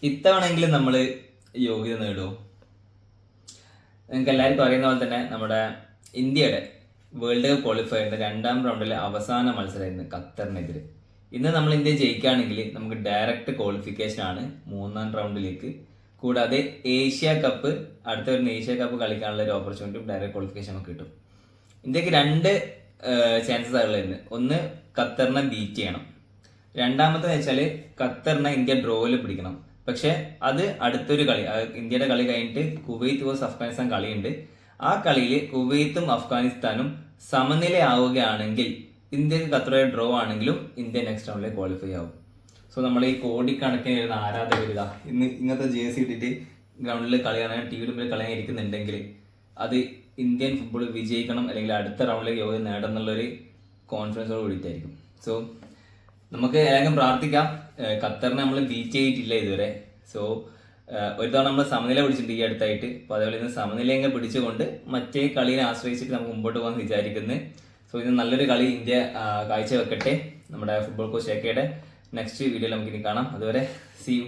ഇത്തവണെങ്കിലും നമ്മൾ യോഗ്യത നേടുമോ? നിങ്ങൾക്ക് എല്ലാവർക്കും അറിയുന്ന പോലെ തന്നെ നമ്മുടെ ഇന്ത്യയുടെ വേൾഡ് കപ്പ് ക്വാളിഫയറിന്റെ 2ാം റൗണ്ടിലെ അവസാന മത്സരമായിരുന്നു ഖത്തറിനെതിരെ. ഇന്ന് നമ്മൾ ഇന്ത്യ ജയിക്കുകയാണെങ്കിൽ നമുക്ക് ഡയറക്റ്റ് ക്വാളിഫിക്കേഷൻ ആണ് 3ാം റൗണ്ടിലേക്ക്. കൂടാതെ ഏഷ്യ കപ്പ്, അടുത്ത വരുന്ന ഏഷ്യ കപ്പ് കളിക്കാനുള്ള ഒരു ഓപ്പർച്യൂണിറ്റിയും ഡയറക്റ്റ് ക്വാളിഫിക്കേഷൻ നമുക്ക് കിട്ടും. ഇന്ത്യക്ക് 2 ചാൻസസ് ആണുള്ളത്. ഒന്ന്, ഖത്തറിനെ ബീറ്റ് ചെയ്യണം. രണ്ടാമത്തെ വെച്ചാൽ ഖത്തറിനെ ഇന്ത്യ ഡ്രോയിൽ പിടിക്കണം. പക്ഷെ അത് അടുത്തൊരു കളി, ഇന്ത്യയുടെ കളി കഴിഞ്ഞിട്ട് കുവൈത്ത് വേഴ്സസ് അഫ്ഗാനിസ്ഥാൻ കളിയുണ്ട്. ആ കളിയിൽ കുവൈത്തും അഫ്ഗാനിസ്ഥാനും സമനിലയാവുകയാണെങ്കിൽ ഇന്ത്യക്ക് ഖത്തറുമായി ഡ്രോ ആണെങ്കിലും ഇന്ത്യ നെക്സ്റ്റ് റൗണ്ടിലേക്ക് ക്വാളിഫൈ ആവും. സോ നമ്മൾ ഈ കോടിക്കണക്കിന് വരുന്ന ആരാധകർ ഇന്ന് ഇങ്ങനത്തെ ജേഴ്സി ഇട്ടിട്ട് ഗ്രൗണ്ടിൽ കളി കാണാൻ, ടി വിയുടെ മുമ്പിൽ കളി ഇരിക്കുന്നുണ്ടെങ്കിൽ അത് ഇന്ത്യൻ ഫുട്ബോൾ വിജയിക്കണം അല്ലെങ്കിൽ അടുത്ത റൗണ്ടിലേക്ക് യോഗ്യത നേടണം എന്നുള്ളൊരു കോൺഫിഡൻസോട് കൂടിയിട്ടായിരിക്കും. സോ നമുക്ക് ഏകം പ്രാർത്ഥിക്കാം. ഖത്തറിനെ നമ്മൾ ബീറ്റ് ചെയ്തിട്ടില്ല ഇതുവരെ. സോ ഒരു തവണ നമ്മൾ സമനില പിടിച്ചിട്ടുണ്ട് ഈ അടുത്തായിട്ട്. അപ്പോൾ അതേപോലെ ഇന്ന് സമനിലയെങ്കിൽ പിടിച്ചുകൊണ്ട് മറ്റേ കളിയെ ആശ്രയിച്ചിട്ട് നമുക്ക് മുമ്പോട്ട് പോകാൻ വിചാരിക്കുന്നത്. സോ ഇത് നല്ലൊരു കളി ഇന്ത്യ കാഴ്ചവെക്കട്ടെ. നമ്മുടെ ഫുട്ബോൾ കോച്ച് ഷേക്കയുടെ നെക്സ്റ്റ് വീഡിയോയിൽ നമുക്ക് ഇനി കാണാം. അതുവരെ സീ യു.